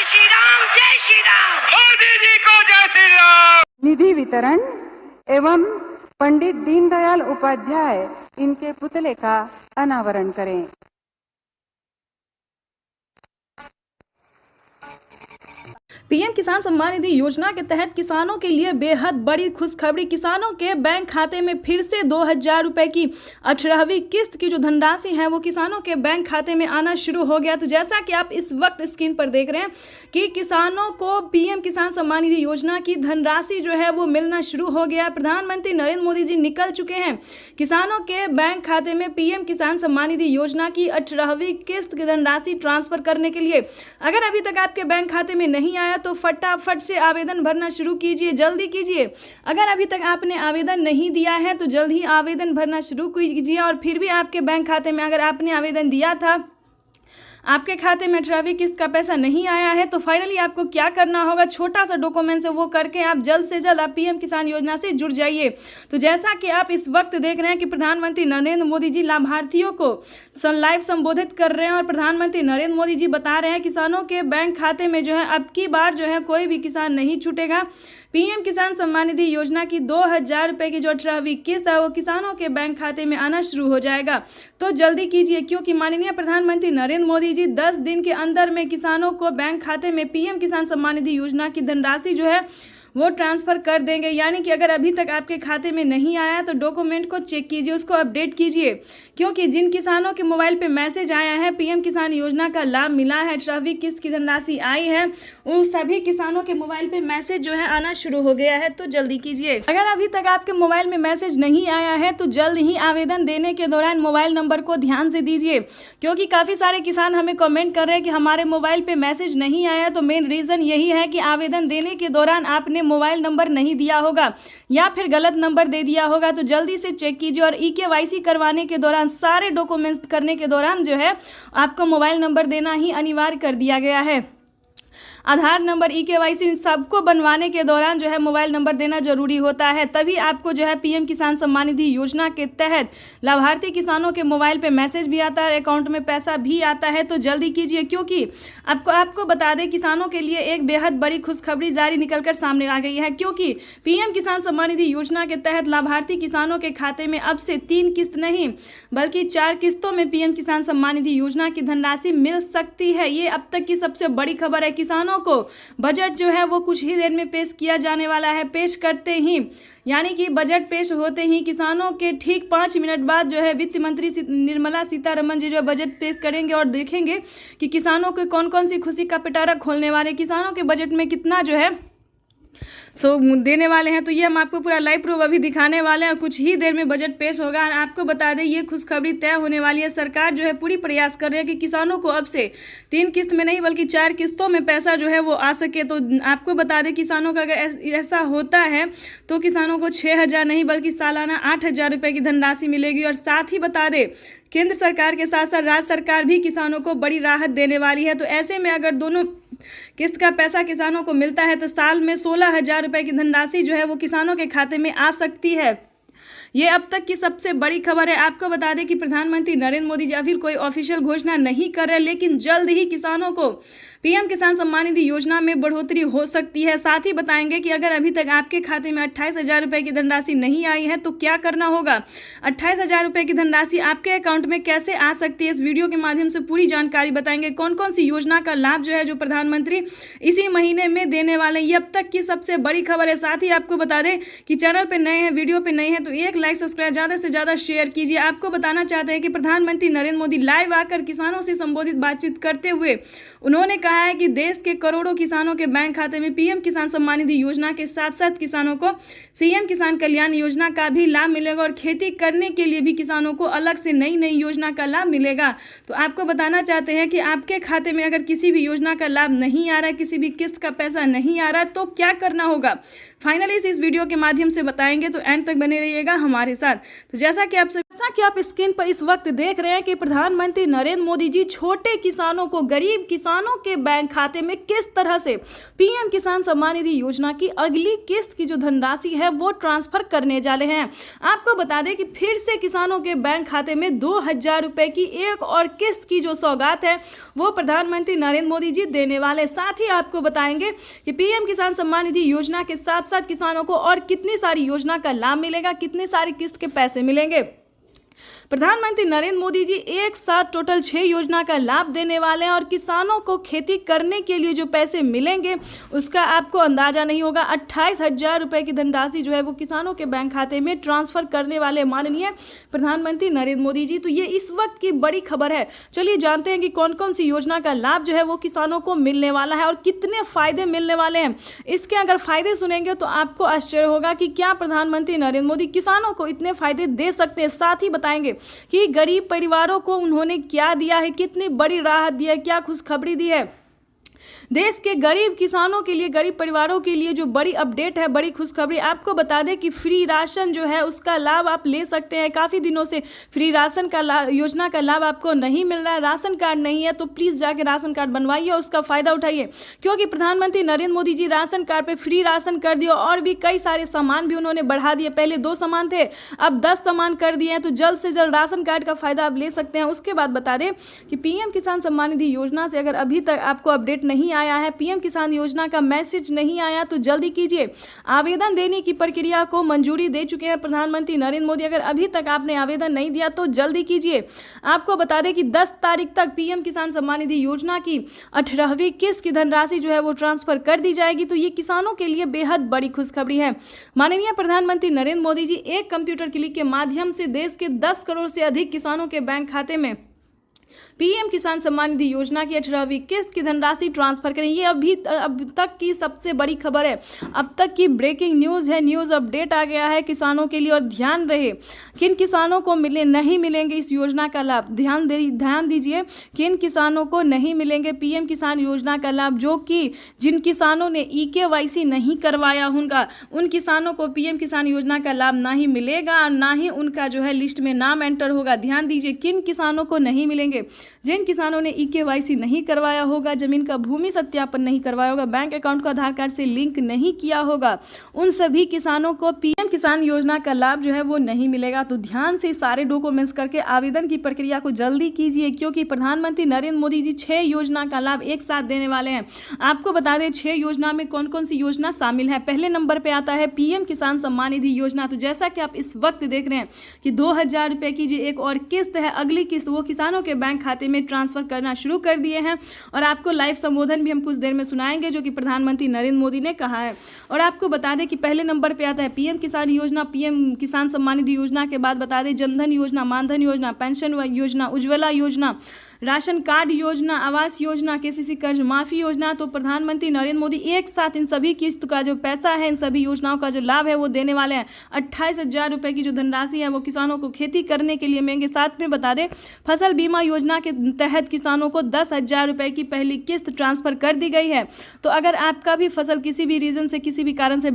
श्री राम, जय श्री राम। मोदी जी को जय श्री राम। निधि वितरण एवं पंडित दीनदयाल उपाध्याय इनके पुतले का अनावरण करें। पीएम किसान सम्मान निधि योजना के तहत किसानों के लिए बेहद बड़ी खुशखबरी। किसानों के बैंक खाते में फिर से 2000 रुपए की 18वीं किस्त की जो धनराशि है वो किसानों के बैंक खाते में आना शुरू हो गया। तो जैसा कि आप इस वक्त स्क्रीन पर देख रहे हैं कि किसानों को पीएम किसान सम्मान निधि योजना की धनराशि जो है वो मिलना शुरू हो गया। प्रधानमंत्री नरेंद्र मोदी जी निकल चुके हैं किसानों के बैंक खाते में पीएम किसान सम्मान निधि योजना की 18वीं किस्त की धनराशि ट्रांसफर करने के लिए। अगर अभी तक आपके बैंक खाते में नहीं आया तो फटाफट से आवेदन भरना शुरू कीजिए, जल्दी कीजिए। अगर अभी तक आपने आवेदन नहीं दिया है तो जल्द ही आवेदन भरना शुरू कीजिए। और फिर भी आपके बैंक खाते में अगर आपने आवेदन दिया था, आपके खाते में 18वीं किस्त का पैसा नहीं आया है, तो फाइनली आपको क्या करना होगा, छोटा सा डॉक्यूमेंट है वो करके आप जल्द से जल्द आप पीएम किसान योजना से जुड़ जाइए। तो जैसा कि आप इस वक्त देख रहे हैं कि प्रधानमंत्री नरेंद्र मोदी जी लाभार्थियों को लाइव संबोधित कर रहे हैं और प्रधानमंत्री नरेंद्र मोदी जी बता रहे हैं किसानों के बैंक खाते में जो है अब की बार जो है कोई भी किसान नहीं छूटेगा। पीएम किसान सम्मान निधि योजना की 2000 रुपए की जो 18वीं किस्त है वो किसानों के बैंक खाते में आना शुरू हो जाएगा। तो जल्दी कीजिए, क्योंकि माननीय प्रधानमंत्री नरेंद्र मोदी जी 10 दिन के अंदर में किसानों को बैंक खाते में पीएम किसान सम्मान निधि योजना की धनराशि जो है वो ट्रांसफर कर देंगे। यानी कि अगर अभी तक आपके खाते में नहीं आया तो डॉक्यूमेंट को चेक कीजिए, उसको अपडेट कीजिए, क्योंकि जिन किसानों के मोबाइल पे मैसेज आया है पीएम किसान योजना का लाभ मिला है, 18वीं किस्त की धनराशि आई है, उन सभी किसानों के मोबाइल पे मैसेज जो है आना शुरू हो गया है। तो जल्दी कीजिए। अगर अभी तक आपके मोबाइल में मैसेज नहीं आया है तो जल्द ही आवेदन देने के दौरान मोबाइल नंबर को ध्यान से दीजिए, क्योंकि काफ़ी सारे किसान हमें कमेंट कर रहे हैं कि हमारे मोबाइल पे मैसेज नहीं आया। तो मेन रीज़न यही है कि आवेदन देने के दौरान आपने मोबाइल नंबर नहीं दिया होगा या फिर गलत नंबर दे दिया होगा। तो जल्दी से चेक कीजिए। और ईकेवाईसी करवाने के दौरान, सारे डॉक्यूमेंट्स करने के दौरान जो है आपको मोबाइल नंबर देना ही अनिवार्य कर दिया गया है। आधार नंबर, ईकेवाईसी इन सबको बनवाने के दौरान जो है मोबाइल नंबर देना जरूरी होता है, तभी आपको जो है पीएम किसान सम्मान निधि योजना के तहत लाभार्थी किसानों के मोबाइल पे मैसेज भी आता है, अकाउंट में पैसा भी आता है। तो जल्दी कीजिए, क्योंकि आपको बता दें किसानों के लिए एक बेहद बड़ी खुशखबरी जारी निकलकर सामने आ गई है, क्योंकि पीएम किसान सम्मान निधि योजना के तहत लाभार्थी किसानों के खाते में अब से 3 किस्त नहीं बल्कि 4 किस्तों में पीएम किसान सम्मान निधि योजना की धनराशि मिल सकती है। ये अब तक की सबसे बड़ी खबर है। किसानों को बजट जो है वो कुछ ही देर में पेश किया जाने वाला है। पेश करते ही, यानी कि बजट पेश होते ही किसानों के ठीक 5 मिनट बाद जो है वित्त मंत्री निर्मला सीतारमण जी जो बजट पेश करेंगे और देखेंगे कि किसानों को कौन कौन सी खुशी का पिटारा खोलने वाले, किसानों के बजट में कितना जो है देने वाले हैं। तो ये हम आपको पूरा लाइव प्रूफ अभी दिखाने वाले हैं। कुछ ही देर में बजट पेश होगा। और आपको बता दें ये खुशखबरी तय होने वाली है। सरकार जो है पूरी प्रयास कर रही है कि किसानों को अब से 3 किस्त में नहीं बल्कि 4 किस्तों में पैसा जो है वो आ सके। तो आपको बता दें किसानों का अगर ऐसा होता है तो किसानों को 6000 नहीं बल्कि सालाना 8000 रुपये की धनराशि मिलेगी। और साथ ही बता दें केंद्र सरकार के साथ साथ राज्य सरकार भी किसानों को बड़ी राहत देने वाली है। तो ऐसे में अगर दोनों किस्त का पैसा किसानों को मिलता है तो साल में 16000 रुपये की धनराशि जो है वो किसानों के खाते में आ सकती है। ये अब तक की सबसे बड़ी खबर है। आपको बता दें कि प्रधानमंत्री नरेंद्र मोदी जी अभी कोई ऑफिशियल घोषणा नहीं कर रहे, लेकिन जल्द ही किसानों को पीएम किसान सम्मान निधि योजना में बढ़ोतरी हो सकती है। साथ ही बताएंगे कि अगर अभी तक आपके खाते में 28000 रुपये की धनराशि नहीं आई है तो क्या करना होगा, 28000 रुपये की धनराशि आपके अकाउंट में कैसे आ सकती है। इस वीडियो के माध्यम से पूरी जानकारी बताएंगे। कौन कौन सी योजना का लाभ जो है जो प्रधानमंत्री इसी महीने में देने वाले, ये अब तक की सबसे बड़ी खबर है। साथ ही आपको बता दें कि चैनल पर नए हैं, वीडियो पर नए हैं तो एक लाइक सब्सक्राइब ज़्यादा से ज़्यादा शेयर कीजिए। आपको बताना चाहते हैं कि प्रधानमंत्री नरेंद्र मोदी लाइव आकर किसानों से संबोधित बातचीत करते हुए उन्होंने कहा है कि देश के करोड़ों किसानों के बैंक खाते में पीएम किसान सम्मान निधि योजना के साथ साथ किसानों को सीएम किसान कल्याण योजना का भी लाभ मिलेगा और खेती करने के लिए भी किसानों को अलग से नई नई योजना का लाभ मिलेगा। तो आपको बताना चाहते हैं कि आपके खाते में अगर किसी भी योजना का लाभ नहीं आ रहा है, किसी भी किस्त का पैसा नहीं आ रहा तो क्या करना होगा, फाइनली इस वीडियो के माध्यम से बताएंगे। तो एंड तक बने रहिएगा हमारे साथ। तो जैसा जैसा कि आप स्क्रीन पर इस वक्त देख रहे हैं कि प्रधानमंत्री नरेंद्र मोदी जी छोटे किसानों को, गरीब किसानों के बैंक खाते में किस तरह से पीएम किसान सम्मान निधि योजना की अगली किस्त की जो धनराशि है वो ट्रांसफर करने जा रहे हैं। आपको बता दें कि फिर से किसानों के बैंक खाते में 2,000 रुपए की एक और किस्त की जो सौगात है वो प्रधानमंत्री नरेंद्र मोदी जी देने वाले। साथ ही आपको बताएंगे कि पीएम किसान सम्मान निधि योजना के साथ साथ किसानों को और कितनी सारी योजना का लाभ मिलेगा, कितनी सारी किस्त के पैसे मिलेंगे। प्रधानमंत्री नरेंद्र मोदी जी एक साथ टोटल 6 योजना का लाभ देने वाले हैं और किसानों को खेती करने के लिए जो पैसे मिलेंगे उसका आपको अंदाजा नहीं होगा। 28,000 रुपए की धनराशि जो है वो किसानों के बैंक खाते में ट्रांसफर करने वाले माननीय प्रधानमंत्री नरेंद्र मोदी जी। तो ये इस वक्त की बड़ी खबर है। चलिए जानते हैं कि कौन कौन सी योजना का लाभ जो है वो किसानों को मिलने वाला है और कितने फायदे मिलने वाले हैं। इसके अगर फायदे सुनेंगे तो आपको आश्चर्य होगा कि क्या प्रधानमंत्री नरेंद्र मोदी किसानों को इतने फायदे दे सकते हैं। साथ ही बताएंगे कि गरीब परिवारों को उन्होंने क्या दिया है, कितनी बड़ी राहत दी है, क्या खुशखबरी दी है। देश के गरीब किसानों के लिए, गरीब परिवारों के लिए जो बड़ी अपडेट है, बड़ी खुशखबरी। आपको बता दें कि फ्री राशन जो है उसका लाभ आप ले सकते हैं। काफ़ी दिनों से फ्री राशन का योजना का लाभ आपको नहीं मिल रहा है, राशन कार्ड नहीं है तो प्लीज़ जाके राशन कार्ड बनवाइए, उसका फ़ायदा उठाइए। क्योंकि प्रधानमंत्री नरेंद्र मोदी जी राशन कार्ड पे फ्री राशन कर दिए और भी कई सारे सामान भी उन्होंने बढ़ा दिए। पहले 2 सामान थे, अब 10 सामान कर दिए हैं। तो जल्द से जल्द राशन कार्ड का फ़ायदा आप ले सकते हैं। उसके बाद बता दें कि पीएम किसान सम्मान निधि योजना से अगर अभी तक आपको अपडेट नहीं आया है, पीएम किसान योजना का मैसेज नहीं आया तो जल्दी कीजिए। आवेदन देने की प्रक्रिया को मंजूरी दे चुके हैं प्रधानमंत्री नरेंद्र मोदी। अगर अभी तक आपने आवेदन नहीं दिया तो जल्दी कीजिए। आपको बता दें कि 10 तारीख तक पीएम किसान सम्मान निधि योजना की 18वीं किस्त की धनराशि जो है वो ट्रांसफर कर दी जाएगी। तो ये किसानों के लिए बेहद बड़ी खुशखबरी है। माननीय प्रधानमंत्री नरेंद्र मोदी जी एक कंप्यूटर क्लिक के माध्यम से देश के 10 करोड़ से अधिक किसानों के बैंक खाते में पीएम किसान सम्मान निधि योजना की 18वीं किस्त की धनराशि ट्रांसफर करें। ये अब तक की सबसे बड़ी खबर है, अब तक की ब्रेकिंग न्यूज़ है। न्यूज़ अपडेट आ गया है किसानों के लिए। और ध्यान रहे किन किसानों को नहीं मिलेंगे इस योजना का लाभ। ध्यान दीजिए किन किसानों को नहीं मिलेंगे पीएम किसान योजना का लाभ। जो कि जिन किसानों ने EKYC नहीं करवाया होगा उन किसानों को पीएम किसान योजना का लाभ ना ही मिलेगा और ना ही उनका जो है लिस्ट में नाम एंटर होगा। ध्यान दीजिए किन किसानों को नहीं मिलेंगे। जिन किसानों ने EKYC नहीं करवाया होगा, जमीन का भूमि सत्यापन नहीं करवाया होगा, बैंक अकाउंट को आधार कार्ड से लिंक नहीं किया होगा, उन सभी किसानों को पीएम किसान योजना का लाभ जो है वो नहीं मिलेगा। तो ध्यान से सारे डॉक्यूमेंट्स करके आवेदन की प्रक्रिया को जल्दी कीजिए क्योंकि प्रधानमंत्री नरेंद्र मोदी जी 6 योजना का लाभ एक साथ देने वाले हैं। आपको बता दें 6 योजना में कौन कौन सी योजना शामिल है। पहले नंबर पर आता है पीएम किसान सम्मान निधि योजना। तो जैसा कि आप इस वक्त देख रहे हैं कि 2,000 रुपये की जो एक और किस्त है, अगली किस्त वो किसानों के बैंक खाते में ट्रांसफर करना शुरू कर दिए हैं। और आपको लाइव संबोधन भी हम कुछ देर में सुनाएंगे जो कि प्रधानमंत्री नरेंद्र मोदी ने कहा है। और आपको बता दें कि पहले नंबर पे आता है पीएम किसान योजना। पीएम किसान सम्मान निधि योजना के बाद बता दें जनधन योजना, मानधन योजना, पेंशन योजना, उज्ज्वला योजना, राशन कार्ड योजना, आवास योजना, KCC कर्ज माफी योजना। तो प्रधानमंत्री नरेंद्र मोदी एक साथ इन सभी किस्त का जो पैसा है, इन सभी योजनाओं का जो लाभ है वो देने वाले हैं। 28,000 रुपये की जो धनराशि है वो किसानों को खेती करने के लिए मिलेंगे। साथ में बता दें फसल बीमा योजना के तहत किसानों को 10,000 रुपये की पहली किस्त ट्रांसफर कर दी गई है। तो अगर आपका भी फसल किसी भी रीजन से, किसी भी कारण से